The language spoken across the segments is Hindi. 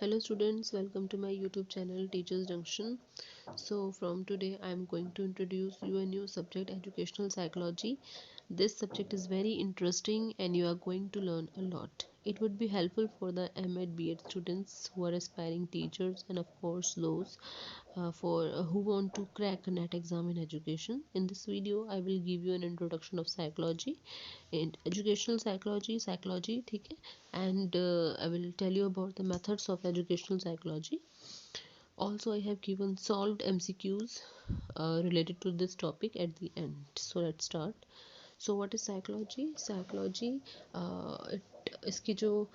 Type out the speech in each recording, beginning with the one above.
Hello students, welcome to my YouTube channel Teachers Junction. So from today I am going to introduce you a new subject, educational psychology. This subject is very interesting and you are going to learn a lot. It would be helpful for the M.Ed B.Ed students who are aspiring teachers and of course those for who want to crack a NET exam in education. In this video I will give you an introduction of psychology and educational psychology ठीक है, and I will tell you about the methods of educational psychology. Also I have given solved MCQs related to this topic at the end. So let's start. So what is psychology? इसकी जो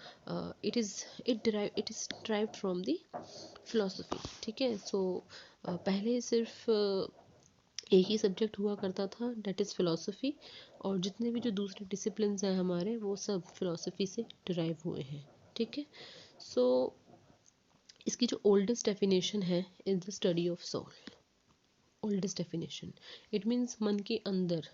it is derived from the philosophy. ठीक है, so पहले सिर्फ एक ही सब्जेक्ट हुआ करता था, डेट इज़ फ़िलोसफी, और जितने भी जो दूसरे डिसिप्लिन्स हैं हमारे वो सब फ़िलोसफी से डिराइव हुए हैं. ठीक है, सो इसकी जो ओल्डेस्ट डेफिनेशन है is the study of soul. Oldest definition, it means मन के अंदर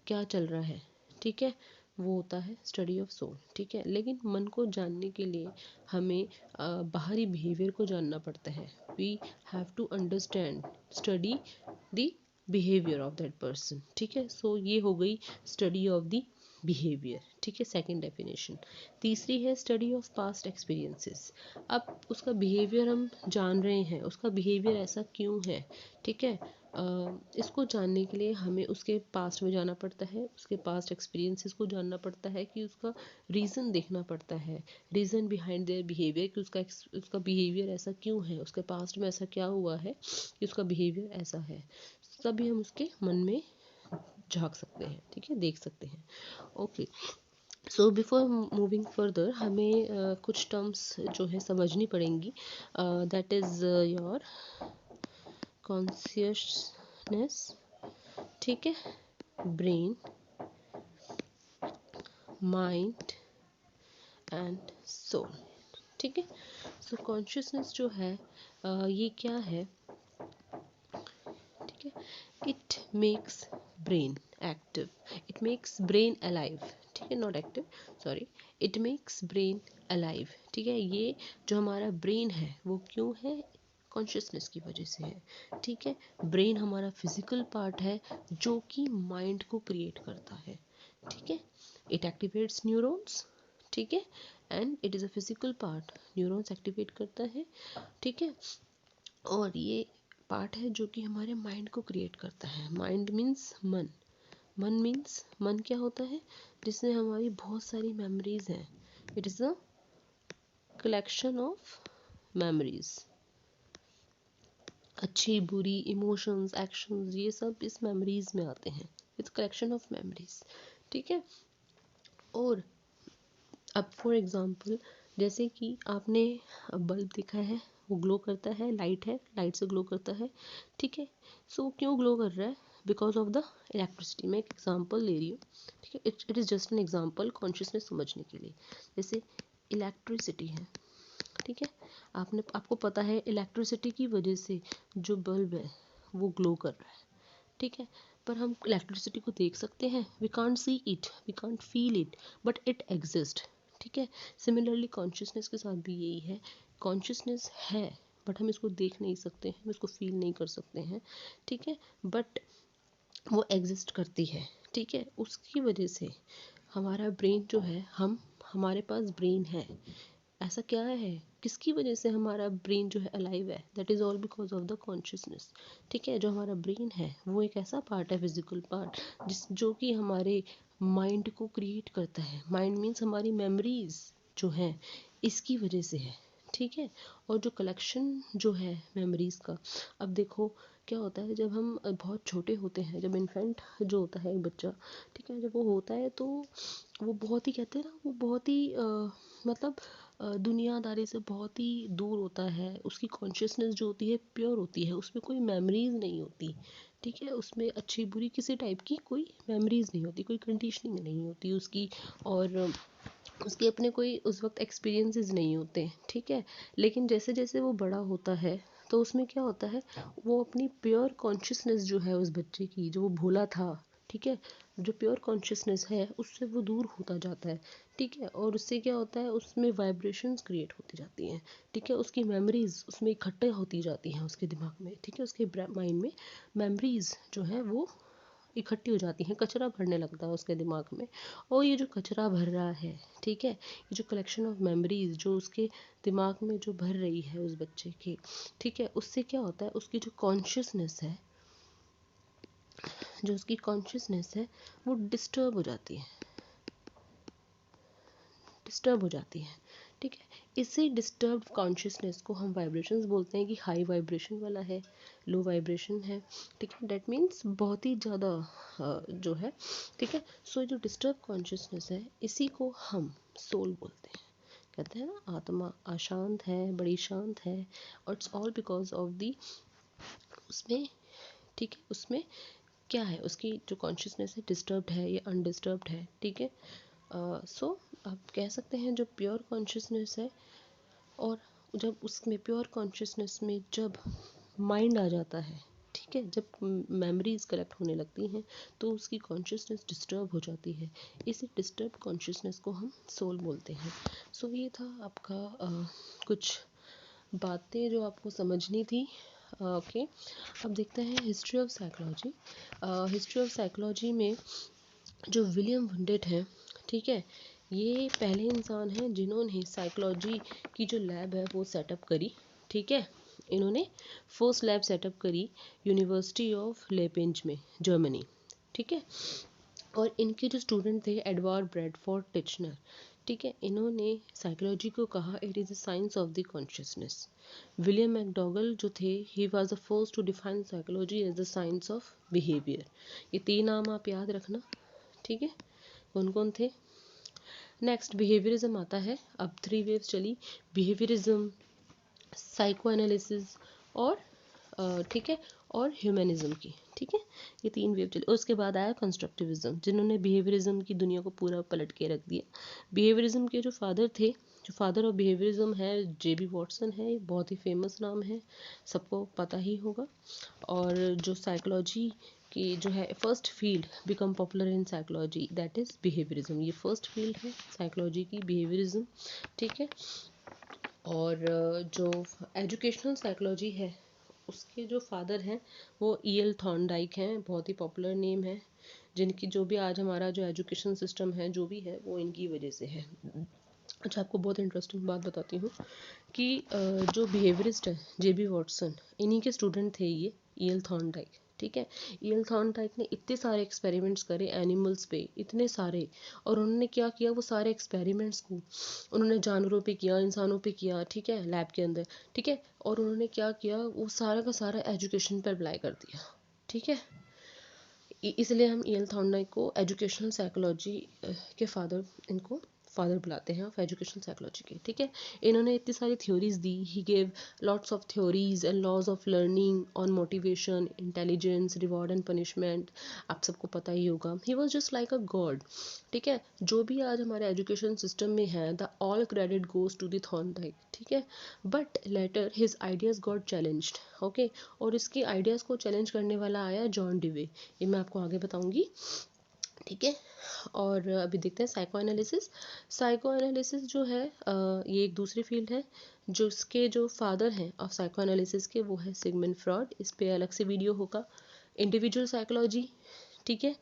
क्या चल रहा है. ठीक है, वो होता है स्टडी ऑफ सोल. ठीक है, लेकिन मन को जानने के लिए हमें बाहरी बिहेवियर को जानना पड़ता है. We have to understand, study the behaviour of that person. ठीक है, सो ये हो गई स्टडी ऑफ द बिहेवियर. ठीक है, सेकंड डेफिनेशन. तीसरी है स्टडी ऑफ पास्ट एक्सपीरियंसेस. अब उसका बिहेवियर हम जान रहे हैं, उसका बिहेवियर ऐसा क्यों है. ठीक है, इसको जानने के लिए हमें उसके पास्ट में जाना पड़ता है, उसके पास्ट एक्सपीरियंसेस को जानना पड़ता है, कि उसका रीज़न देखना पड़ता है, रीज़न बिहाइंड देयर बिहेवियर, कि उसका बिहेवियर ऐसा क्यों है, उसके पास्ट में ऐसा क्या हुआ है कि उसका बिहेवियर ऐसा है. तभी हम उसके मन में झांक सकते हैं. ठीक है, देख सकते हैं. Okay, so before moving further हमें कुछ टर्म्स जो है समझनी पड़ेंगी. That is your consciousness. ठीक है, ब्रेन, माइंड एंड सोल. ठीक है, सो कॉन्शियसनेस जो है ये क्या है. ठीक है, it makes brain active, it makes brain alive. ठीक है, not active, sorry, it makes brain alive. ठीक है, ये जो हमारा ब्रेन है वो क्यों है, कॉन्शियसनेस की वजह से है. ठीक है, ब्रेन हमारा फिजिकल पार्ट है जो कि माइंड को क्रिएट करता है. ठीक है, इट एक्टिवेट्स न्यूरॉन्स. ठीक है, and it is a physical part, neurons activate करता है. ठीक है, और ये पार्ट है जो कि हमारे माइंड को क्रिएट करता है. माइंड मीन्स मन. मन मीन्स, मन क्या होता है, जिसमें हमारी बहुत सारी मेमोरीज हैं. It is a collection of memories, अच्छी बुरी इमोशंस, एक्शंस, ये सब इस मेमोरीज में आते हैं. It's collection of memories. ठीक है, और अब फॉर एग्जांपल जैसे कि आपने बल्ब देखा है, वो ग्लो करता है, लाइट है, लाइट से ग्लो करता है. ठीक है, सो क्यों ग्लो कर रहा है, बिकॉज ऑफ द इलेक्ट्रिसिटी. मैं एक एग्जांपल ले रही हूँ. ठीक है, it is just an example consciousness समझने के लिए. जैसे इलेक्ट्रिसिटी है. ठीक है, आपको पता है इलेक्ट्रिसिटी की वजह से जो बल्ब है वो ग्लो कर रहा है. ठीक है, पर हम इलेक्ट्रिसिटी को देख सकते हैं, we can't see it, we can't feel it, but it exist. ठीक है, सिमिलरली कॉन्शियसनेस के साथ भी यही है. कॉन्शियसनेस है बट हम इसको देख नहीं सकते हैं, हम इसको फील नहीं कर सकते हैं. ठीक है, बट वो एग्जिस्ट करती है. ठीक है, उसकी वजह से हमारा ब्रेन जो है, हमारे पास ब्रेन है. ऐसा क्या है, किसकी वजह से हमारा ब्रेन जो है अलाइव है, that is all because of the consciousness. ठीक है, जो हमारा ब्रेन है वो एक ऐसा पार्ट है, फिजिकल पार्ट, जो कि हमारे माइंड को क्रिएट करता है. माइंड मीन्स हमारी मेमोरीज जो हैं इसकी वजह से है. ठीक है, और जो कलेक्शन जो है मेमोरीज का, अब देखो क्या होता है, जब हम बहुत छोटे होते हैं, जब इन्फेंट जो होता है एक बच्चा, ठीक है, जब वो होता है तो वो बहुत ही, कहते हैं ना, वो बहुत ही मतलब दुनियादारी से बहुत ही दूर होता है. उसकी कॉन्शियसनेस जो होती है प्योर होती है, उसमें कोई मेमोरीज नहीं होती. ठीक है, उसमें अच्छी बुरी किसी टाइप की कोई मेमोरीज नहीं होती, कोई कंडीशनिंग नहीं होती उसकी, और उसके अपने कोई उस वक्त एक्सपीरियंसेस नहीं होते. ठीक है, लेकिन जैसे जैसे वो बड़ा होता है तो उसमें क्या होता है, वो अपनी प्योर कॉन्शियसनेस जो है उस बच्चे की, जो वो भोला था, ठीक है, जो प्योर कॉन्शियसनेस है उससे वो दूर होता जाता है, ठीक है, और उससे क्या होता है, उसमें वाइब्रेशंस क्रिएट होती जाती हैं, ठीक है, उसकी मेमोरीज उसमें इकट्ठे होती जाती हैं उसके दिमाग में, ठीक है, उसके माइंड में मेमोरीज जो है वो इकट्ठी हो जाती हैं, कचरा भरने लगता है उसके दिमाग में। और ये जो कचरा भर रहा है, ठीक है, ये जो कलेक्शन ऑफ मेमोरीज जो उसके दिमाग में जो भर रही है उस बच्चे के, ठीक है, उससे क्या होता है, उसकी जो कॉन्शियसनेस है, जो उसकी कॉन्शियसनेस है वो डिस्टर्ब हो जाती है, डिस्टर्ब हो जाती है, ठीक है। इसी डिस्टर्ब कॉन्शियसनेस को हम वाइब्रेशंस बोलते हैं कि हाई वाइब्रेशन वाला है, लो वाइब्रेशन है, ठीक है, डेट मीन्स बहुत ही ज़्यादा जो है, ठीक है। सो जो डिस्टर्ब कॉन्शियसनेस है इसी को हम सोल बोलते हैं, कहते हैं ना आत्मा अशांत है, बड़ी शांत है, और it's all because of the उसमें, ठीक है, उसमें क्या है, उसकी जो कॉन्शियसनेस है डिस्टर्ब्ड है या अनडिस्टर्ब्ड है, ठीक है। सो आप कह सकते हैं जो प्योर कॉन्शियसनेस है, और जब उसमें प्योर कॉन्शियसनेस में जब माइंड आ जाता है, ठीक है, जब मेमोरीज कलेक्ट होने लगती हैं तो उसकी कॉन्शियसनेस डिस्टर्ब हो जाती है, इसी डिस्टर्ब कॉन्शियसनेस को हम सोल बोलते हैं। सो ये था आपका कुछ बातें जो आपको समझनी थी। ओके, अब देखते हैं history of psychology. History of psychology में जो विलियम वुंडेट हैं, ठीक है, ये पहले इंसान हैं जिन्होंने साइकोलॉजी की जो लैब है वो सेटअप करी, ठीक है, इन्होंने फर्स्ट लैब सेटअप करी यूनिवर्सिटी ऑफ लेपेंज में, जर्मनी, ठीक है, और इनके जो स्टूडेंट थे एडवर्ड ब्रैडफोर्ड टिचनर, ठीक है, इन्होंने साइकोलॉजी को कहा it is the science of the consciousness. William McDougall जो थे he was the first to define psychology as the science of behaviour. ये तीन नाम आप याद रखना, ठीक है, कौन कौन थे। नेक्स्ट बिहेवियरिज्म आता है, अब 3 वेव्स चली, बिहेवियरिज्म, साइको एनालिसिस और ठीक है, और ह्यूमनिज्म की, ठीक है, ये 3 वेव चली। उसके बाद आया कंस्ट्रक्टिविज्म जिन्होंने बिहेवियरिज्म की दुनिया को पूरा पलट के रख दिया। बिहेवियरिज्म के जो फादर थे, जो फादर ऑफ बिहेवियरिज्म है जेबी वॉटसन है, बहुत ही फेमस नाम है, सबको पता ही होगा। और जो साइकोलॉजी की जो है first field become popular in psychology that is behaviourism, ये फर्स्ट फील्ड है साइकोलॉजी की, बिहेवियरिज्म, ठीक है। और जो एजुकेशनल साइकोलॉजी है उसके जो फादर हैं वो ईएल थॉर्नडाइक हैं, बहुत ही पॉपुलर नेम है, जिनकी जो भी आज हमारा जो एजुकेशन सिस्टम है जो भी है वो इनकी वजह से है। अच्छा, आपको बहुत इंटरेस्टिंग बात बताती हूँ कि जो बिहेवियरिस्ट है जेबी वॉटसन, इन्हीं के स्टूडेंट थे ये ईएल थॉर्नडाइक, ठीक है। ईएल थॉर्नडाइक ने इतने सारे एक्सपेरिमेंट्स करे एनिमल्स पे, इतने सारे, और उन्होंने क्या किया, वो सारे एक्सपेरिमेंट्स को उन्होंने जानवरों पे किया, इंसानों पे किया, ठीक है, लैब के अंदर, ठीक है, और उन्होंने क्या किया, वो सारा का सारा एजुकेशन पर अप्लाई कर दिया, ठीक है। इसलिए हम ईएल थॉर्नडाइक को एजुकेशनल साइकोलॉजी के फादर, इनको फादर बुलाते हैं ऑफ एजुकेशनल साइकोलॉजी के, ठीक है। इन्होंने इतनी सारी थ्योरीज दी, he gave lots of theories and laws of learning on motivation, intelligence, reward and punishment, आप सबको पता ही होगा। He was just like a god, ठीक है। जो भी आज हमारे एजुकेशन सिस्टम में है the all credit goes to the Thorndike, ठीक है, but later his ideas got challenged, okay, और इसकी आइडियाज़ को चैलेंज करने वाला आया जॉन डिवे, ये मैं आपको आगे बताऊंगी, ठीक है। और अभी देखते हैं साइको एनालिसिस। साइको एनालिसिस जो है ये एक दूसरी फील्ड है, जो इसके जो फादर हैं ऑफ साइको एनालिसिस के वो है सिगमंड फ्रॉड, इस पे अलग से वीडियो होगा। इंडिविजुअल साइकोलॉजी, ठीक है,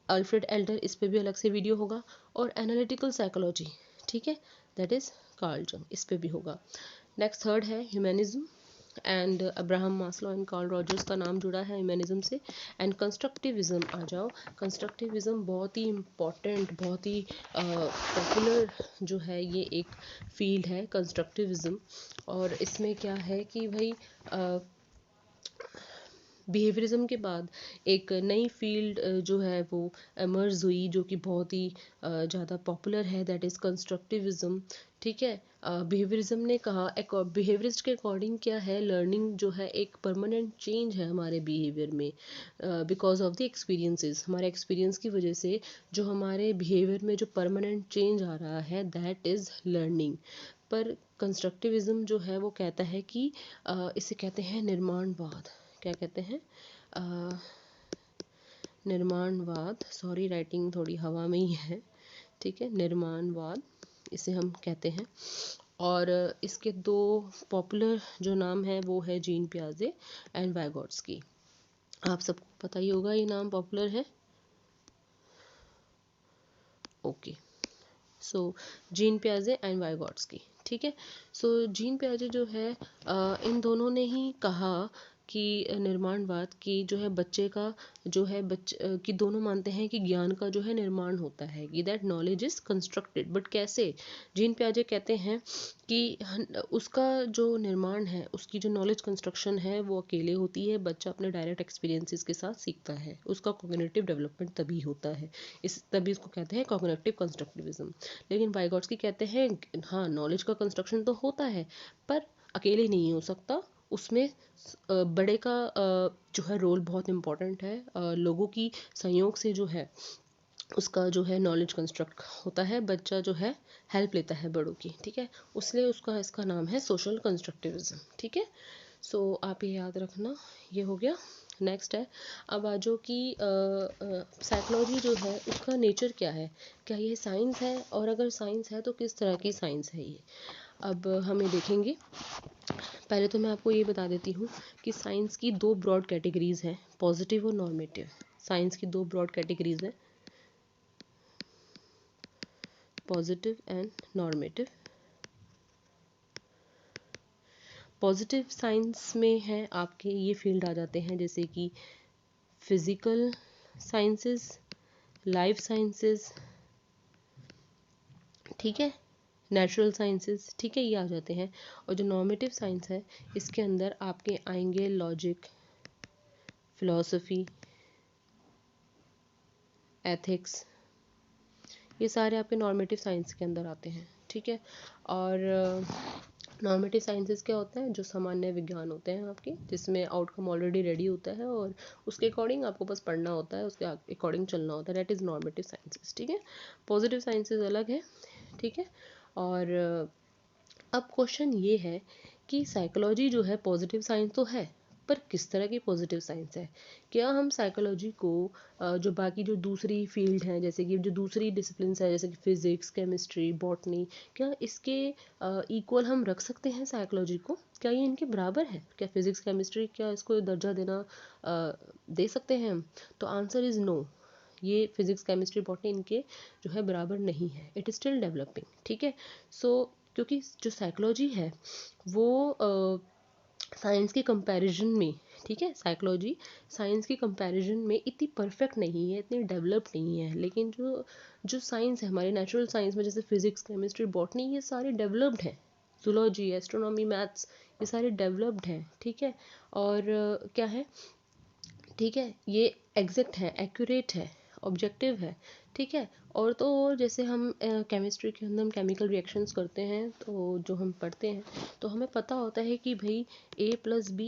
अल्फ्रेड एल्डर, इस पे भी अलग से वीडियो होगा। और एनालिटिकल साइकोलॉजी, ठीक है, दैट इज़ कार्ल जंग, इस पे भी होगा। नेक्स्ट थर्ड है humanism, and Abraham Maslow and Karl Rogers का नाम जुड़ा है ह्यूमनिज्म से। एंड कंस्ट्रक्टिविज्म आ जाओ, कंस्ट्रक्टिविज्म बहुत ही इम्पॉर्टेंट, बहुत ही पॉपुलर जो है ये एक फील्ड है कंस्ट्रक्टिविज्म। और इसमें क्या है कि भाई बिहेवियरिज्म के बाद एक नई फील्ड जो है वो एमर्ज हुई, जो कि बहुत ही ज़्यादा पॉपुलर है, दैट इज़ कंस्ट्रक्टिविज्म, ठीक है। बिहेवियरिज्म ने कहा, बिहेवियरिस्ट के अकॉर्डिंग क्या है, लर्निंग जो है एक परमानेंट चेंज है हमारे बिहेवियर में बिकॉज ऑफ द एक्सपीरियंसेस, हमारे एक्सपीरियंस की वजह से जो हमारे बिहेवियर में जो परमानेंट चेंज आ रहा है दैट इज़ लर्निंग। पर कंस्ट्रक्टिविज्म जो है वो कहता है कि इसे कहते हैं निर्माणवाद, क्या कहते हैं, निर्माणवाद, सॉरी राइटिंग थोड़ी हवा में ही है, ठीक है, निर्माणवाद इसे हम कहते हैं। और इसके दो पॉपुलर जो नाम है वो है जीन पियाजे एंड वाइगोट्स्की। आप सबको पता ही होगा ये नाम पॉपुलर है। ओके, सो जीन पियाजे एंड वाइगोट्स्की, ठीक है। सो जीन पियाजे जो है इन दोनों ने ही कहा कि निर्माणवाद की जो है बच्चे का जो है कि दोनों मानते हैं कि ज्ञान का जो है निर्माण होता है, कि that knowledge is constructed. But कैसे? जीन पियाजे कहते हैं कि उसका जो निर्माण है, उसकी जो नॉलेज कंस्ट्रक्शन है वो अकेले होती है, बच्चा अपने डायरेक्ट एक्सपीरियंसेस के साथ सीखता है, उसका कॉग्निटिव डेवलपमेंट तभी होता है, तभी इसको कहते हैं कॉग्निटिव कंस्ट्रक्टिविज्म। लेकिन वाइगोट्स्की कहते हैं हाँ, नॉलेज का कंस्ट्रक्शन तो होता है पर अकेले नहीं हो सकता, उसमें बड़े का जो है रोल बहुत इम्पोर्टेंट है। लोगों की सहयोग से जो है उसका जो है नॉलेज कंस्ट्रक्ट होता है, बच्चा जो है हेल्प लेता है बड़ों की, ठीक है, इसलिए इसका नाम है सोशल कंस्ट्रक्टिविज्म, ठीक है। सो आप ये याद रखना, ये हो गया। नेक्स्ट है, अब आ जाओ कि साइकोलॉजी जो है उसका नेचर क्या है, क्या ये साइंस है, और अगर साइंस है तो किस तरह की साइंस है ये, अब हमें देखेंगे। पहले तो मैं आपको ये बता देती हूँ कि साइंस की दो ब्रॉड कैटेगरीज हैं, पॉजिटिव और नॉर्मेटिव। साइंस की दो ब्रॉड कैटेगरीज हैं, positive and normative. Positive science में है आपके ये फील्ड आ जाते हैं जैसे कि फिजिकल साइंसेस, लाइफ साइंसेस, ठीक है, नेचुरल साइंसेस, ठीक है, ये आ जाते हैं। और जो नॉर्मेटिव साइंस है इसके अंदर आपके आएंगे लॉजिक, फिलॉसफी, एथिक्स, ये सारे आपके नॉर्मेटिव साइंस के अंदर आते हैं, ठीक है। और नॉर्मेटिव साइंसेस क्या होता है, जो सामान्य विज्ञान होते हैं आपके, जिसमें आउटकम ऑलरेडी रेडी होता है और उसके अकॉर्डिंग आपको बस पढ़ना होता है, उसके अकॉर्डिंग चलना होता है, दैट इज़ नॉर्मेटिव साइंसेस, ठीक है। पॉजिटिव साइंसेस अलग है, ठीक है। और अब क्वेश्चन ये है कि साइकोलॉजी जो है पॉजिटिव साइंस तो है, पर किस तरह की पॉजिटिव साइंस है। क्या हम साइकोलॉजी को जो बाकी जो दूसरी फील्ड हैं, जैसे कि जो दूसरी डिसिप्लिन्स है जैसे कि फिजिक्स, केमिस्ट्री, बॉटनी, क्या इसके इक्वल हम रख सकते हैं साइकोलॉजी को? क्या ये इनके बराबर है? क्या फिजिक्स, केमिस्ट्री, क्या इसको दर्जा देना दे सकते हैं हम? तो आंसर इज़ नो। ये फिजिक्स, केमिस्ट्री, बॉटनी इनके जो है बराबर नहीं है, इट इज़ स्टिल डेवलपिंग, ठीक है। सो क्योंकि जो साइकोलॉजी है वो साइंस के कंपैरिजन में, ठीक है, साइकोलॉजी साइंस के कंपैरिजन में इतनी परफेक्ट नहीं है, इतनी डेवलप्ड नहीं है। लेकिन जो जो साइंस है हमारे नेचुरल साइंस में, जैसे फिजिक्स, केमिस्ट्री, बॉटनी, ये सारे डेवलप्ड हैं। जूलॉजी, एस्ट्रोनॉमी, मैथ्स, ये सारे डेवलप्ड हैं, ठीक है। और क्या है, ठीक है, ये एग्जैक्ट है, एक्यूरेट है, ऑब्जेक्टिव है, ठीक है। और तो और जैसे हम केमिस्ट्री के अंदर हम केमिकल रिएक्शंस करते हैं, तो जो हम पढ़ते हैं तो हमें पता होता है कि भाई A+B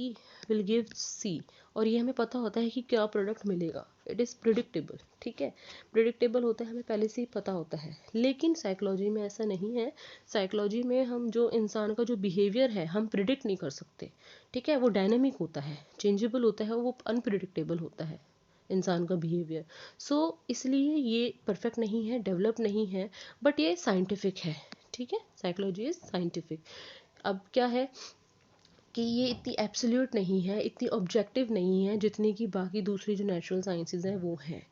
विल गिव C, और ये हमें पता होता है कि क्या प्रोडक्ट मिलेगा, इट इज़ प्रिडिक्टेबल, ठीक है, प्रिडिक्टेबल होता है, हमें पहले से ही पता होता है। लेकिन साइकोलॉजी में ऐसा नहीं है। साइकोलॉजी में हम जो इंसान का जो बिहेवियर है हम प्रिडिक्ट नहीं कर सकते, ठीक है, वो डायनेमिक होता है, चेंजेबल होता है, वो अनप्रिडिक्टेबल होता है इंसान का बिहेवियर। सो इसलिए ये परफेक्ट नहीं है, डेवलप नहीं है, बट ये साइंटिफिक है, ठीक है, साइकोलॉजी इज साइंटिफिक। अब क्या है कि ये इतनी एब्सोल्यूट नहीं है, इतनी ऑब्जेक्टिव नहीं है जितनी कि बाकी दूसरी जो नेचुरल साइंसेज हैं वो हैं,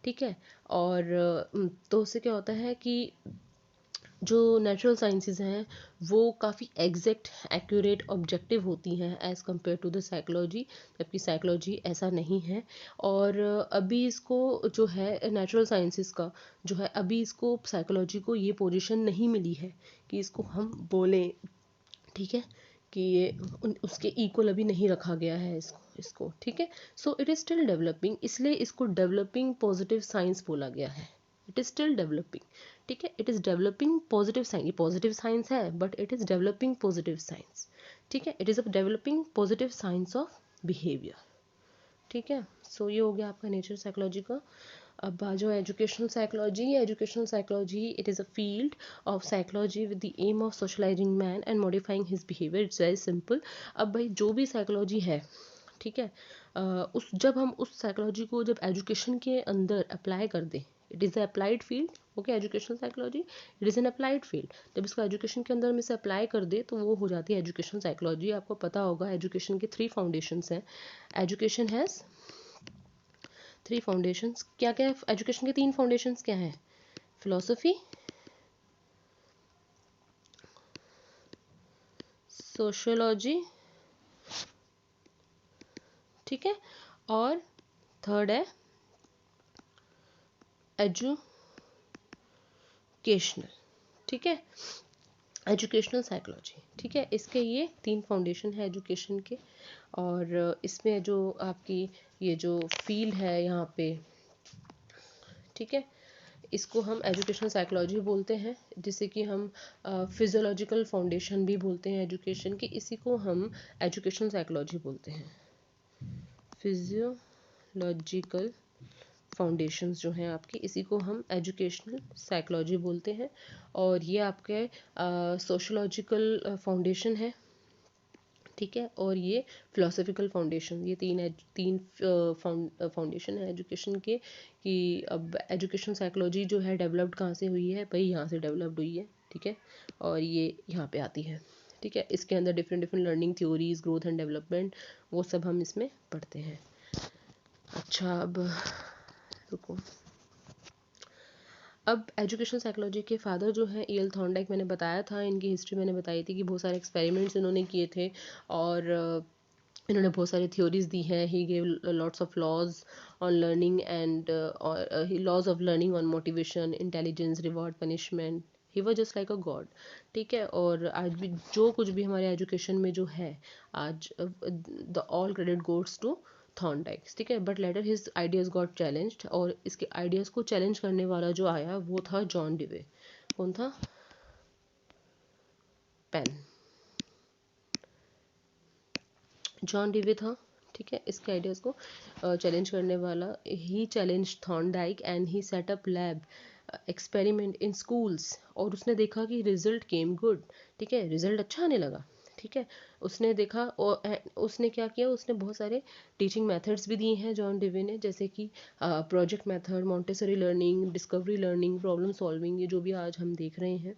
ठीक है। और तो उससे क्या होता है कि जो नेचुरल साइंसेज हैं वो काफ़ी एग्जैक्ट, एक्यूरेट, ऑब्जेक्टिव होती हैं as compare to the psychology, जबकि साइकोलॉजी ऐसा नहीं है। और अभी इसको जो है नेचुरल साइंसेज का जो है, अभी इसको साइकोलॉजी को ये पोजीशन नहीं मिली है कि इसको हम बोलें, ठीक है, कि ये उसके इक्वल अभी नहीं रखा गया है इसको, ठीक है। So it is still developing, इसलिए इसको डेवलपिंग पॉजिटिव साइंस बोला गया है। इट इज़ स्टिल डेवलपिंग, ठीक है, it is developing positive science. ये पॉजिटिव साइंस है but it is developing positive science, ठीक है, it is a developing positive science of behaviour, ठीक है। सो ये हो गया आपका नेचर साइकोलॉजी का। अब आ जाओ educational psychology. Educational psychology it is a field of psychology with the aim of socialising man and modifying his behaviour. It's very simple. अब भाई जो भी साइकोलॉजी है, ठीक है, उस जब हम उस साइकोलॉजी को जब एजुकेशन के अंदर अप्लाई कर दें, it is applied field, okay, educational psychology it is N applied field. जब इसको एजुकेशन के अंदर में से अप्लाई कर दे तो वो हो जाती है एजुकेशनल साइकोलॉजी। आपको पता होगा एजुकेशन के 3 फाउंडेशंस हैं। Education has 3 foundations. क्या क्या है एजुकेशन के 3 फाउंडेशंस? क्या है? फिलोसफी, सोशियोलॉजी, ठीक है, और थर्ड है एजुकेशनल, ठीक है, एजुकेशनल साइकोलॉजी, ठीक है। इसके ये 3 फाउंडेशन है एजुकेशन के। और इसमें जो आपकी ये जो फील्ड है यहाँ पे, ठीक है, इसको हम एजुकेशनल साइकोलॉजी बोलते हैं, जिसे कि हम फिजियोलॉजिकल फाउंडेशन भी बोलते हैं एजुकेशन की। इसी को हम एजुकेशनल साइकोलॉजी बोलते हैं। फिजियोलॉजिकल फाउंडेशंस जो हैं आपकी, इसी को हम एजुकेशनल साइकोलॉजी बोलते हैं। और ये आपके सोशोलॉजिकल फाउंडेशन है, ठीक है, और ये फिलोसफिकल फाउंडेशन, ये तीन फाउंडेशन है एजुकेशन के। कि अब एजुकेशन साइकोलॉजी जो है डेवलप्ड कहाँ से हुई है? भाई यहाँ से डेवलप्ड हुई है, ठीक है, और ये यहाँ पे आती है, ठीक है। इसके अंदर different different learning theories, growth and development, वो सब हम इसमें पढ़ते हैं। अच्छा, अब रुको। अब एजुकेशन साइकोलॉजी के फादर जो हैं E.L. थॉर्नडाइक, मैंने बताया था, इनकी हिस्ट्री मैंने बताई थी कि बहुत सारे एक्सपेरिमेंट्स इन्होंने किए थे और इन्होंने बहुत सारी थ्योरीज दी हैं। He gave lots of laws on learning and laws of learning on motivation, intelligence, reward, punishment. He was just like a god, ठीक है। और आज भी जो कुछ भी हमारे एजुकेशन में जो है आज, the all credit goes to Thorndike, ठीक है। But later his ideas got challenged, और इसके आइडियाज को चैलेंज करने वाला जो आया वो था जॉन डिवे। कौन था? पेन, जॉन डिवे था, ठीक है। इसके आइडियाज़ को चैलेंज करने वाला। He challenge Thorndike and he set up lab experiment in schools, और उसने देखा कि रिजल्ट केम गुड, ठीक है, रिजल्ट अच्छा आने लगा, ठीक है। उसने देखा और उसने क्या किया, उसने बहुत सारे टीचिंग मेथड्स भी दिए हैं जॉन डिवे ने, जैसे कि project method, Montessori learning, discovery learning, problem solving, ये जो भी आज हम देख रहे हैं।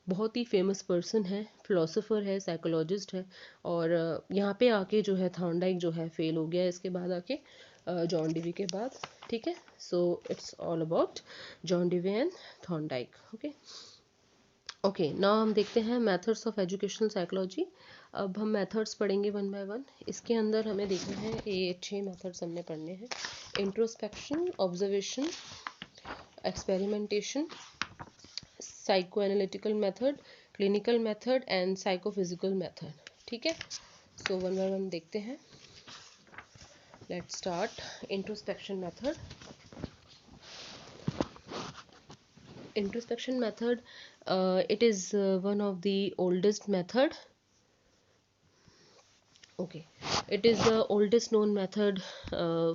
बहुत ही फेमस पर्सन है, फिलोसोफर है, साइकोलॉजिस्ट है। और यहाँ पे आके जो है थॉर्नडाइक जो है फेल हो गया इसके बाद आके, जॉन डिवे के बाद, ठीक है। So it's all about John Dewey and Thorndike, okay. Okay, now हम देखते हैं मेथड्स ऑफ एजुकेशनल साइकोलॉजी। अब हम मेथड्स पढ़ेंगे वन बाय वन। इसके अंदर हमें देखना है ये 6 मेथड्स हमने पढ़ने हैं। Introspection, observation, experimentation, psycho analytical method, clinical method and psychophysical method, ठीक है। सो वन बाय वन देखते हैं। Let's start introspection method. Introspection method, it is one of the oldest method, okay, it is the oldest known method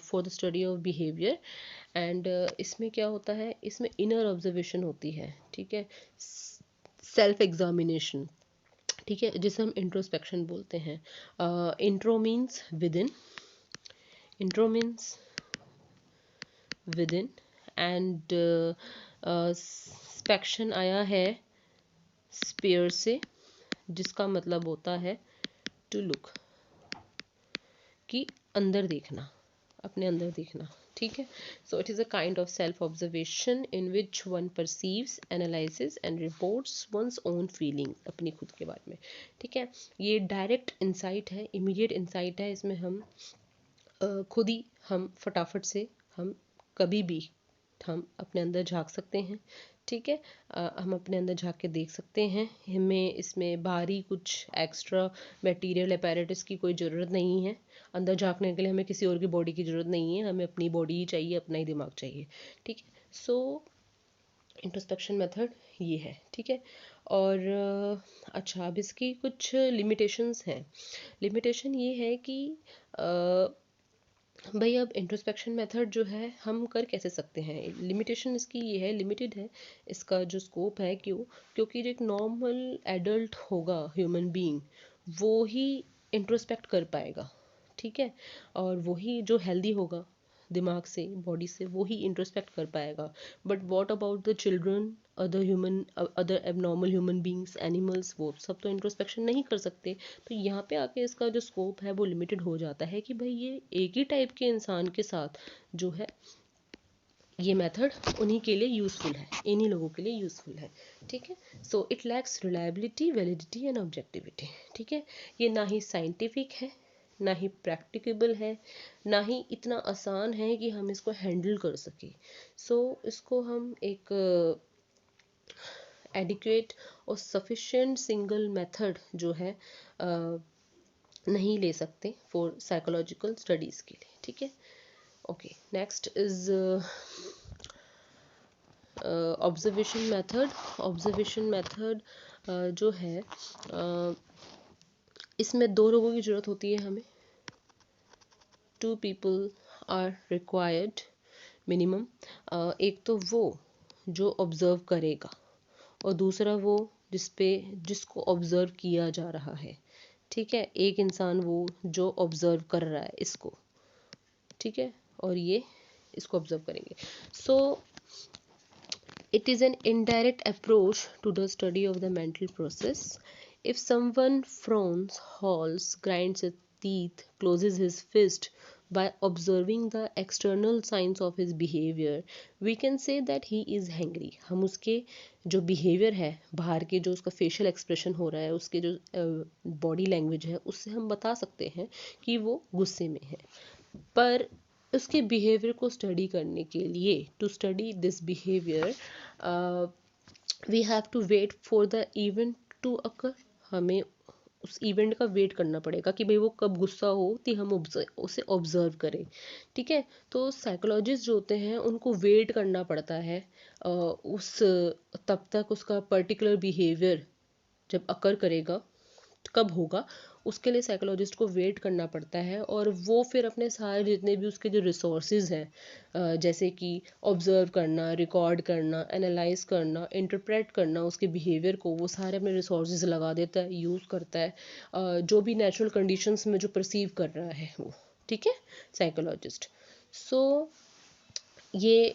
for the study of behavior। and इसमें क्या होता है, इसमें inner observation होती है, ठीक है, सेल्फ एग्जामिनेशन, ठीक है, जिसे हम इंट्रोस्पेक्शन बोलते हैं। Intro means within, intro means within, and spection आया है स्पेयर से, जिसका मतलब होता है टू लुक, कि अंदर देखना, अपने अंदर देखना, ठीक है। So it is a kind of self observation in which one perceives, analyses and reports one's own feeling, अपनी खुद के बारे में, ठीक है। ये डायरेक्ट इंसाइट है, इमीडिएट इंसाइट है। इसमें हम खुद ही हम फटाफट से हम कभी भी हम अपने अंदर झांक सकते हैं, ठीक है। हम अपने अंदर झांक के देख सकते हैं। हमें इसमें बाहरी कुछ एक्स्ट्रा मटेरियल अपैरेटस की कोई ज़रूरत नहीं है। अंदर झांकने के लिए हमें किसी और की बॉडी की ज़रूरत नहीं है, हमें अपनी बॉडी ही चाहिए, अपना ही दिमाग चाहिए, ठीक है। सो इंट्रोस्पेक्शन मेथड ये है, ठीक है। और अच्छा, अब इसकी कुछ लिमिटेशंस हैं। लिमिटेशन ये है कि भाई अब इंट्रोस्पेक्शन मेथड जो है हम कर कैसे सकते हैं। लिमिटेशन इसकी ये है, लिमिटेड है इसका जो स्कोप है। क्योंकि जो एक नॉर्मल एडल्ट होगा ह्यूमन बीइंग, वो ही इंट्रोस्पेक्ट कर पाएगा, ठीक है। और वही जो हेल्दी होगा दिमाग से, बॉडी से, वो ही इंट्रोस्पेक्ट कर पाएगा। But what about the children, other human, other abnormal human beings, animals, वो सब तो इंट्रोस्पेक्शन नहीं कर सकते। तो यहाँ पे आके इसका जो स्कोप है वो लिमिटेड हो जाता है कि भाई ये एक ही टाइप के इंसान के साथ जो है ये मेथड उन्हीं के लिए यूज़फुल है, इन्हीं लोगों के लिए यूज़फुल है, ठीक है। So it lacks reliability, validity and objectivity, ठीक है। ये ना ही साइंटिफिक है, ना ही प्रैक्टिकेबल है, ना ही इतना आसान है कि हम इसको हैंडल कर सकें। सो इसको हम एक एडिक्वेट और सफिशिएंट सिंगल मेथड जो है नहीं ले सकते फॉर साइकोलॉजिकल स्टडीज़ के लिए, ठीक है। Okay, next is observation method. Observation method जो है इसमें दो लोगों की ज़रूरत होती है हमें, 2 people आर रिक्वायर्ड मिनिमम। एक तो वो जो ऑब्ज़र्व करेगा और दूसरा वो जिसको ऑब्ज़र्व किया जा रहा है, ठीक है। एक इंसान वो जो ऑब्ज़र्व कर रहा है इसको, ठीक है, और ये इसको ऑब्ज़र्व करेंगे। सो it is an indirect approach to the study of the mental process. If someone frowns, howls, grinds his teeth, closes his fist by observing the external signs of his behavior, we can say that he is hungry. हम उसके जो behavior है, बाहर के जो उसका facial expression हो रहा है, उसके जो body language है, उससे हम बता सकते हैं कि वो गुस्से में है। पर उसके बिहेवियर को स्टडी करने के लिए, to study this behaviour we have to wait for the event to occur. हमें उस इवेंट का वेट करना पड़ेगा कि भाई वो कब गुस्सा हो कि हम उसे ऑब्जर्व करें, ठीक है। तो साइकोलॉजिस्ट जो होते हैं उनको वेट करना पड़ता है उस तब तक उसका पर्टिकुलर बिहेवियर जब अकर करेगा, कब होगा, उसके लिए साइकोलॉजिस्ट को वेट करना पड़ता है। और वो फिर अपने सारे जितने भी उसके जो रिसोर्सेज हैं, जैसे कि ऑब्जर्व करना, रिकॉर्ड करना, एनालाइज करना, इंटरप्रेट करना उसके बिहेवियर को, वो सारे अपने रिसोर्सेज लगा देता है, यूज़ करता है जो भी नेचुरल कंडीशंस में जो परसीव कर रहा है वो, ठीक है, साइकोलॉजिस्ट। सो ये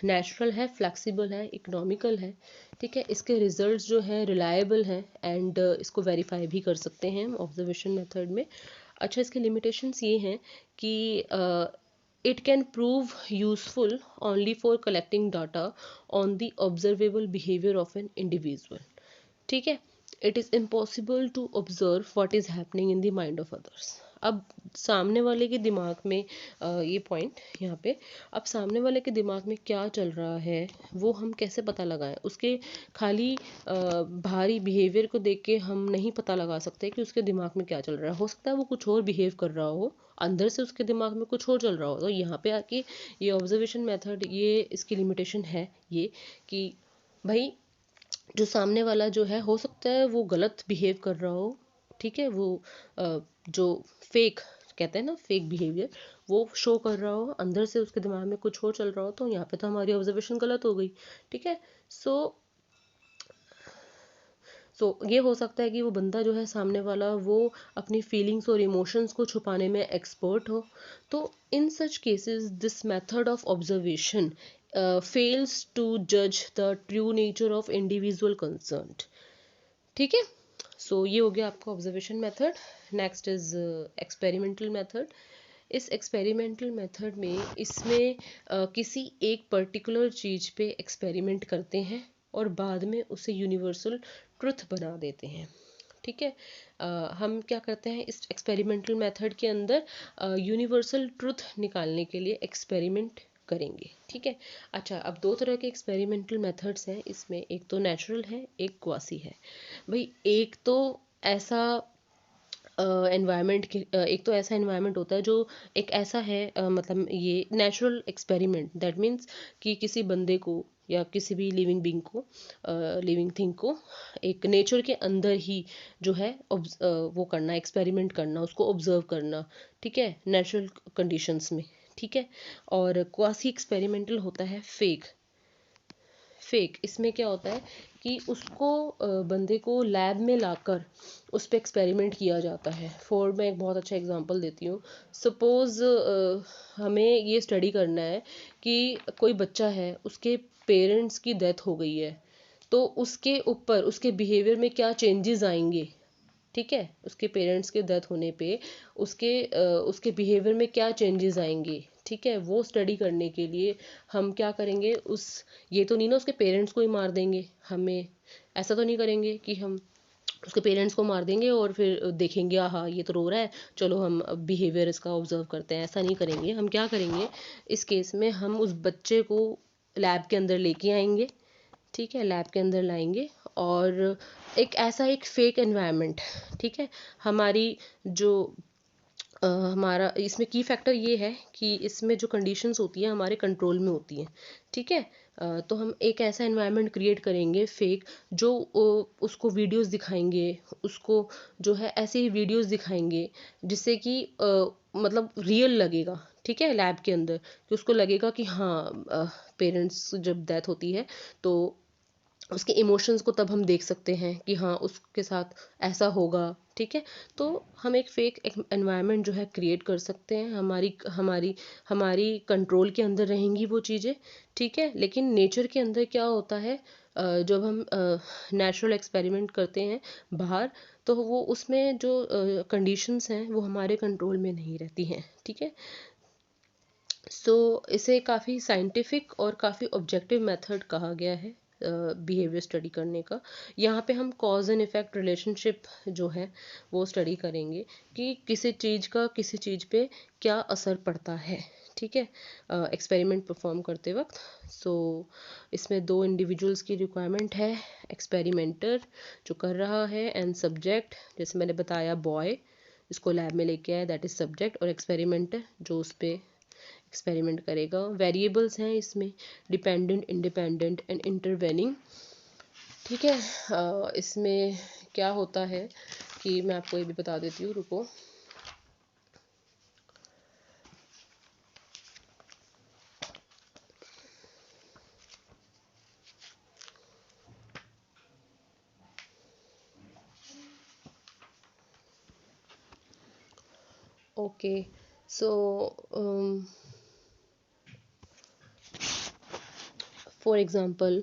नेचुरल है, फ्लेक्सिबल है, इकोनॉमिकल है, ठीक है। इसके रिजल्ट्स जो हैं रिलायबल हैं एंड इसको वेरीफाई भी कर सकते हैं हम ऑब्जर्वेशन मेथड में। अच्छा, इसके लिमिटेशंस ये हैं कि it can prove useful only for collecting data on the observable behaviour of an individual, ठीक है। It is impossible to observe what is happening in the mind of others. अब सामने वाले के दिमाग में ये पॉइंट यहाँ पे, अब सामने वाले के दिमाग में क्या चल रहा है वो हम कैसे पता लगाएं। उसके खाली बाहरी बिहेवियर को देख के हम नहीं पता लगा सकते कि उसके दिमाग में क्या चल रहा है। हो सकता है वो कुछ और बिहेव कर रहा हो, अंदर से उसके दिमाग में कुछ और चल रहा हो। तो यहाँ पे आके ये ऑब्जर्वेशन मेथड, ये इसकी लिमिटेशन है ये कि भाई जो सामने वाला जो है, हो सकता है वो गलत बिहेव कर रहा हो, ठीक है, वो जो फेक कहते हैं ना, फेक बिहेवियर, वो शो कर रहा हो, अंदर से उसके दिमाग में कुछ और चल रहा हो, तो यहाँ पे तो हमारी ऑब्जर्वेशन गलत हो गई, ठीक है। सो ये हो सकता है कि वो बंदा जो है सामने वाला, वो अपनी फीलिंग्स और इमोशंस को छुपाने में एक्सपर्ट हो। तो in such cases this method of observation fails to जज the true nature of individual concerned, ठीक है। सो ये हो गया आपका observation method. Next is experimental method. इस एक्सपेरिमेंटल मेथड में इसमें किसी एक पर्टिकुलर चीज़ पे एक्सपेरिमेंट करते हैं और बाद में उसे यूनिवर्सल ट्रुथ बना देते हैं, ठीक है। हम क्या करते हैं इस एक्सपेरिमेंटल मेथड के अंदर, यूनिवर्सल ट्रुथ निकालने के लिए एक्सपेरिमेंट करेंगे, ठीक है। अच्छा, अब दो तरह के एक्सपेरिमेंटल मेथड्स हैं इसमें, एक तो नेचुरल है, एक क्वासी है। भाई एक तो ऐसा एनवायरनमेंट एक तो ऐसा एनवायरनमेंट होता है जो एक ऐसा है, मतलब ये नेचुरल एक्सपेरिमेंट, दैट मीन्स कि किसी बंदे को या किसी भी लिविंग बीइंग को, लिविंग थिंग को एक नेचर के अंदर ही जो है वो करना, एक्सपेरिमेंट करना, उसको ऑब्जर्व करना, ठीक है, नेचुरल कंडीशंस में, ठीक है। और क्वासी एक्सपेरिमेंटल होता है फेक। इसमें क्या होता है कि उसको बंदे को लैब में लाकर उस पर एक्सपेरिमेंट किया जाता है। मैं एक बहुत अच्छा एग्जांपल देती हूँ। सपोज़ हमें ये स्टडी करना है कि कोई बच्चा है, उसके पेरेंट्स की डेथ हो गई है, तो उसके ऊपर उसके बिहेवियर में क्या चेंजेस आएंगे। ठीक है, उसके पेरेंट्स के डेथ होने पे उसके बिहेवियर में क्या चेंजेस आएंगे। ठीक है, वो स्टडी करने के लिए हम क्या करेंगे, ये तो नहीं ना उसके पेरेंट्स को ही मार देंगे, हमें ऐसा तो नहीं करेंगे कि हम उसके पेरेंट्स को मार देंगे और फिर देखेंगे हाँ ये तो रो रहा है, चलो हम बिहेवियर इसका ऑब्जर्व करते हैं। ऐसा नहीं करेंगे। हम क्या करेंगे, इस केस में हम उस बच्चे को लैब के अंदर लेके आएंगे। ठीक है, लैब के अंदर लाएंगे और एक फेक एनवायरनमेंट। ठीक है, हमारी जो हमारा इसमें की फैक्टर ये है कि इसमें जो कंडीशंस होती हैं हमारे कंट्रोल में होती हैं। ठीक है, तो हम एक ऐसा एनवायरनमेंट क्रिएट करेंगे फेक, जो उसको वीडियोस दिखाएंगे, उसको जो है ऐसे ही वीडियोस दिखाएंगे जिससे कि मतलब रियल लगेगा। ठीक है, लैब के अंदर कि उसको लगेगा कि हाँ पेरेंट्स जब डेथ होती है तो उसके इमोशंस को तब हम देख सकते हैं कि हाँ उसके साथ ऐसा होगा। ठीक है, तो हम एक फेक एनवायरनमेंट जो है क्रिएट कर सकते हैं। हमारी हमारी हमारी कंट्रोल के अंदर रहेंगी वो चीज़ें। ठीक है, लेकिन नेचर के अंदर क्या होता है, जब हम नेचुरल एक्सपेरिमेंट करते हैं बाहर, तो वो उसमें जो कंडीशंस हैं वो हमारे कंट्रोल में नहीं रहती हैं। ठीक है, इसे काफ़ी साइंटिफिक और काफ़ी ऑब्जेक्टिव मेथड कहा गया है बिहेवियर स्टडी करने का। यहाँ पे हम कॉज एंड इफ़ेक्ट रिलेशनशिप जो है वो स्टडी करेंगे कि किसी चीज़ का किसी चीज़ पे क्या असर पड़ता है। ठीक है, एक्सपेरिमेंट परफॉर्म करते वक्त। इसमें 2 इंडिविजुअल्स की रिक्वायरमेंट है, एक्सपेरिमेंटर जो कर रहा है एंड सब्जेक्ट, जैसे मैंने बताया बॉय इसको लैब में लेके आया, दैट इज़ सब्जेक्ट, और एक्सपेरिमेंटर जो उस पर एक्सपेरिमेंट करेगा। वेरिएबल्स हैं इसमें डिपेंडेंट, इंडिपेंडेंट एंड इंटरवेनिंग। ठीक है, इसमें क्या होता है कि मैं आपको ये भी बता देती हूँ, रुको। Okay, so for example,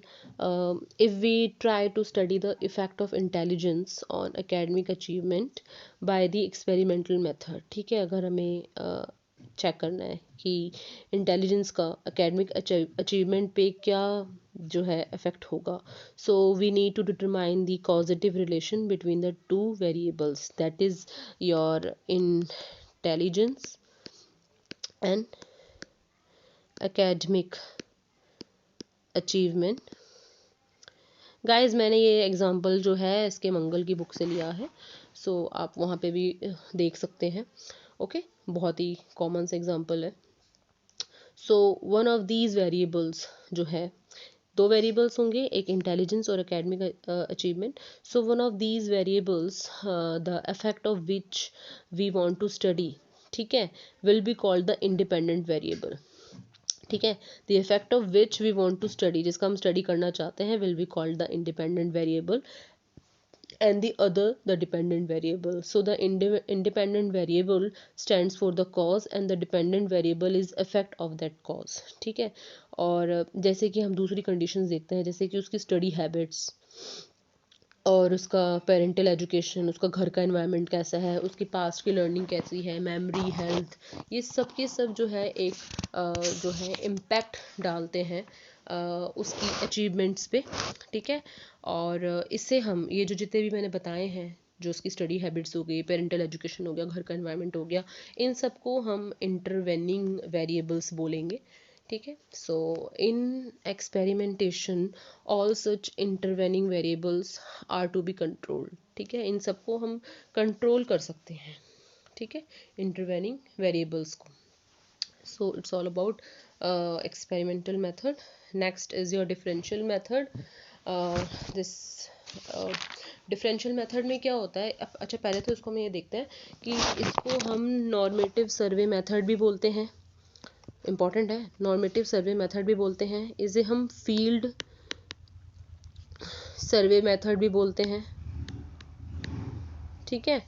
if we try to study the effect of intelligence on academic achievement by the experimental method। ठीक है, अगर हमें चेक करना है कि इंटेलिजेंस का एकेडमिक अचीवमेंट पे क्या जो है इफेक्ट होगा, so we need to determine the causative relation between the 2 variables, that is your intelligence and academic achievement. Guys, मैंने ये एग्जांपल जो है इसके मंगल की बुक से लिया है, आप वहाँ पे भी देख सकते हैं। ओके, बहुत ही कॉमन सा एग्जांपल है। वन ऑफ दीज वेरिएबल्स जो है, 2 वेरिएबल्स होंगे, एक इंटेलिजेंस और academic achievement. One of these variables the effect of which we want to study, ठीक है, will be called the independent variable. ठीक है, the effect of which we want to study, जिसका हम स्टडी करना चाहते हैं, will be called the independent variable and the other the dependent variable. So the independent variable stands for the cause and the dependent variable is effect of that cause। ठीक है, और जैसे कि हम दूसरी कंडीशंस देखते हैं, जैसे कि उसकी स्टडी हैबिट्स और उसका पेरेंटल एजुकेशन, उसका घर का एनवायरनमेंट कैसा है, उसकी पास्ट की लर्निंग कैसी है, मेमोरी, हेल्थ, ये सब के सब जो है एक जो है इम्पैक्ट डालते हैं उसकी अचीवमेंट्स पे। ठीक है, और इससे हम ये जो जितने भी मैंने बताए हैं, जो उसकी स्टडी हैबिट्स हो गई, पेरेंटल एजुकेशन हो गया, घर का एनवायरनमेंट हो गया, इन सबको हम इंटरवेनिंग वेरिएबल्स बोलेंगे। ठीक है, so in experimentation all such intervening variables are to be controlled. ठीक है, इन सबको हम कंट्रोल कर सकते हैं। ठीक है, इंटरवेनिंग वेरिएबल्स को। So it's all about experimental method. Next is your differential method. This differential method में क्या होता है, अच्छा पहले तो इसको हम ये देखते हैं कि इसको हम नॉर्मेटिव सर्वे मेथड भी बोलते हैं, इम्पॉर्टेंट है, नॉर्मेटिव सर्वे मेथड भी बोलते हैं। इसे हम फील्ड सर्वे मेथड भी बोलते हैं, ठीक है,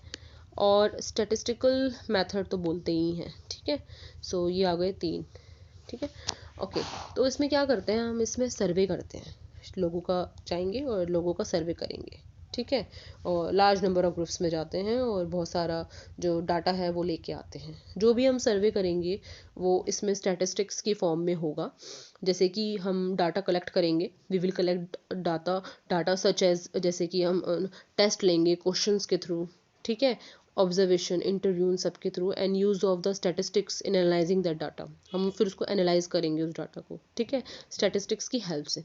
और स्टैटिस्टिकल मेथड तो बोलते ही हैं, ठीक है। सो ये आ गए 3, ठीक है। ओके, तो इसमें क्या करते हैं हम, इसमें सर्वे करते हैं, लोगों का जाएंगे और लोगों का सर्वे करेंगे, ठीक है, और लार्ज नंबर ऑफ ग्रुप्स में जाते हैं और बहुत सारा जो डाटा है वो लेके आते हैं। जो भी हम सर्वे करेंगे वो इसमें स्टैटिस्टिक्स की फॉर्म में होगा। जैसे कि हम डाटा कलेक्ट करेंगे, we will collect data such as, जैसे कि हम टेस्ट लेंगे क्वेश्चंस के थ्रू, ठीक है, ऑब्जर्वेशन, इंटरव्यू, सबके through, and use of the statistics in analysing that data. हम फिर उसको एनालाइज करेंगे उस डाटा को, ठीक है, स्टैटिस्टिक्स की हेल्प से।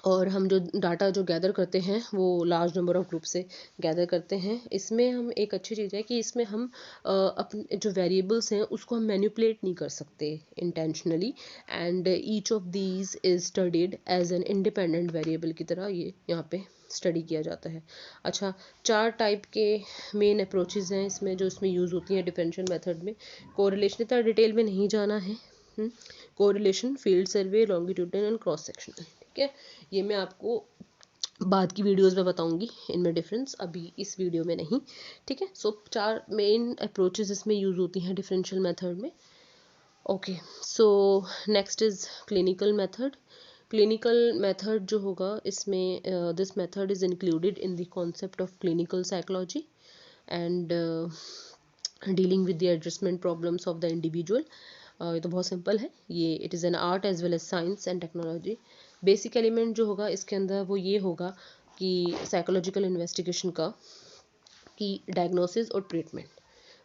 और हम जो डाटा जो गैदर करते हैं वो लार्ज नंबर ऑफ ग्रुप से गैदर करते हैं। इसमें हम एक अच्छी चीज़ है कि इसमें हम अपने जो वेरिएबल्स हैं उसको हम मैनिपुलेट नहीं कर सकते intentionally, and each of these is studied as an independent variable की तरह ये यहाँ पे स्टडी किया जाता है। अच्छा, 4 टाइप के मेन अप्रोचेज हैं इसमें जो इसमें यूज़ होती हैं डिफरेंशियल मेथड में। कोरिलेशन, इतना डिटेल में नहीं जाना है। Correlation, field survey, longitudinal and cross sectional, ठीक है, ये मैं आपको बाद की वीडियोस में बताऊंगी इनमें डिफरेंस, अभी इस वीडियो में नहीं, ठीक है। सो 4 मेन अप्रोचेस इसमें यूज़ होती हैं डिफरेंशियल मेथड में। Okay, so next is clinical method. Clinical method जो होगा इसमें this method is included in the concept of clinical psychology and dealing with the adjustment problems of the individual. ये तो बहुत सिंपल है, ये it is an art as well as science and technology. Basic element जो होगा इसके अंदर वो ये होगा कि साइकोलॉजिकल इन्वेस्टिगेशन का, कि डायग्नोसिस और ट्रीटमेंट।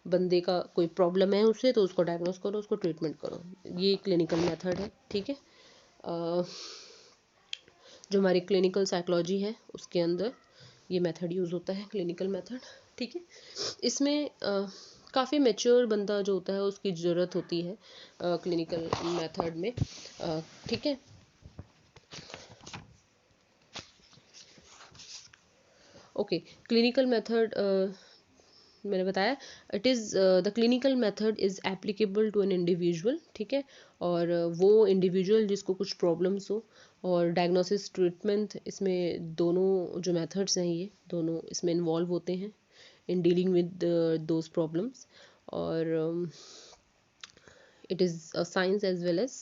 बंदे का कोई प्रॉब्लम है उसे तो उसको डायग्नोस करो, उसको ट्रीटमेंट करो, ये क्लिनिकल मेथड है, ठीक है। जो हमारी क्लिनिकल साइकोलॉजी है उसके अंदर ये मेथड यूज़ होता है, क्लिनिकल मेथड, ठीक है। इसमें काफ़ी मैच्योर बंदा जो होता है उसकी ज़रूरत होती है क्लिनिकल मेथड में, ठीक है। ओके, क्लिनिकल मेथड मैंने बताया, it is the clinical method is applicable to an individual, ठीक है, और वो इंडिविजुअल जिसको कुछ प्रॉब्लम्स हो, और डायग्नोसिस ट्रीटमेंट, इसमें दोनों जो मेथड्स हैं ये दोनों इसमें इन्वॉल्व होते हैं in dealing with those problems. और it is a science as well as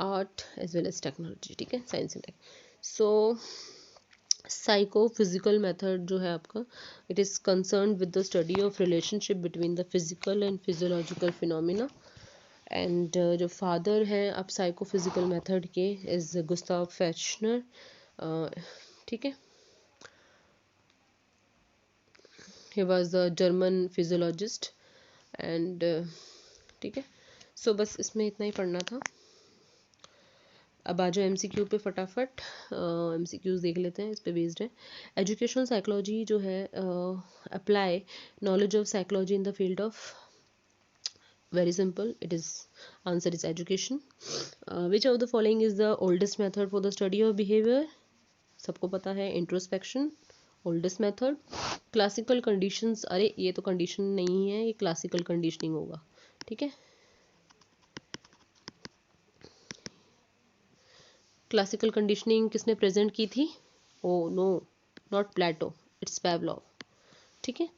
art as well as technology, ठीक है, science and tech. So psychophysical method जो है आपका, it is concern with the study of relationship between the physical and physiological phenomena. And जो फादर हैं अब साइकोफिजिकल मेथड के इज़ गुस्ताव फेचनर, ठीक है, he was the German physiologist and, ठीक है। सो बस इसमें इतना ही पढ़ना था। अब आ जाओ MCQ पे फटाफट, MCQs देख लेते हैं, इस पे बेस्ड है। एजुकेशनल साइकोलॉजी जो है, apply knowledge of psychology in the field of, very simple, it is answer is education. Which of the following is the oldest method for the study of behaviour, सबको पता है, introspection oldest method. Classical conditions, अरे ये तो कंडीशन नहीं है, ये क्लासिकल कंडीशनिंग होगा, ठीक है। क्लासिकल कंडीशनिंग किसने प्रेजेंट की थी? Oh no, not Plato, it's Pavlov, ठीक है।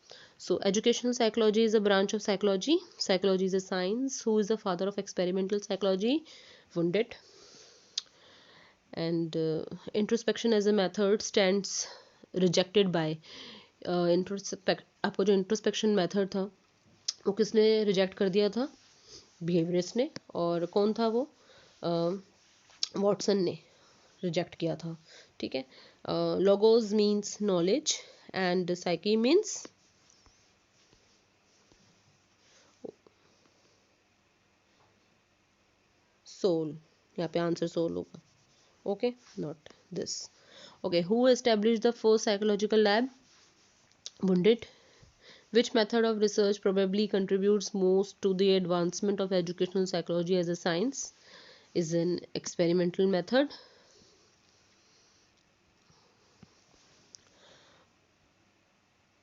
So educational psychology is a branch of psychology, psychology is a science, who is the father of experimental psychology? Wundt. And introspection as a method stands rejected by, आपको जो इंट्रोस्पेक्शन मेथड था वो किसने रिजेक्ट कर दिया था? बिहेवियरिस्ट ने। और कौन था वो? वॉटसन ने रिजेक्ट किया था, ठीक है। Logos means knowledge and psyche means soul, यहाँ पे आंसर सोल होगा, okay, not this. Okay, who establish the first psychological lab? Wundt. Which method of research probably contributes most to the advancement of educational psychology as a science? Is an experimental method.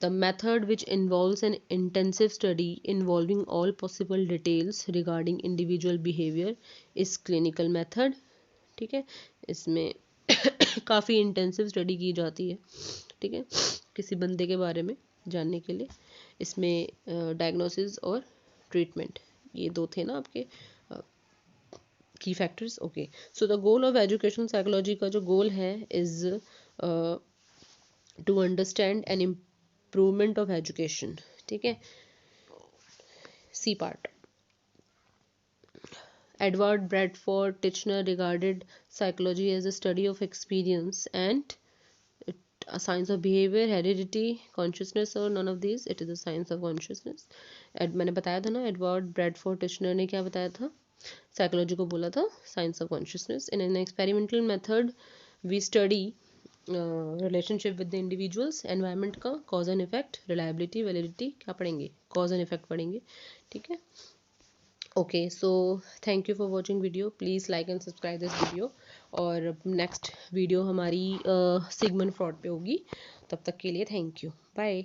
The method which involves an intensive study involving all possible details regarding individual behavior is clinical method, ठीक है। इसमें काफ़ी इंटेंसिव स्टडी की जाती है, ठीक है, किसी बंदे के बारे में जानने के लिए। इसमें डायग्नोसिस और ट्रीटमेंट, ये दो थे ना आपके की factors. Okay, so the goal of education psychology का जो गोल है is to understand and improvement of education, ठीक है। C part, Edward Bradford Titchener regarded psychology as a study of experience and a science of behavior, heredity, consciousness or none of these. It is a science of consciousness. मैंने बताया था ना, एडवर्ड ब्रैडफोर्ड टिचनर ने क्या बताया था, साइकोलॉजी को बोला था science of consciousness. In an experimental method we study relationship with the individuals, environment का cause and effect, reliability, validity, क्या पढ़ेंगे, कॉज एंड इफेक्ट पढ़ेंगे, ठीक है। Okay, so thank you for watching video, please like and subscribe this video. और नेक्स्ट वीडियो हमारी सिगमंड फ्रॉड पे होगी। तब तक के लिए थैंक यू, बाय।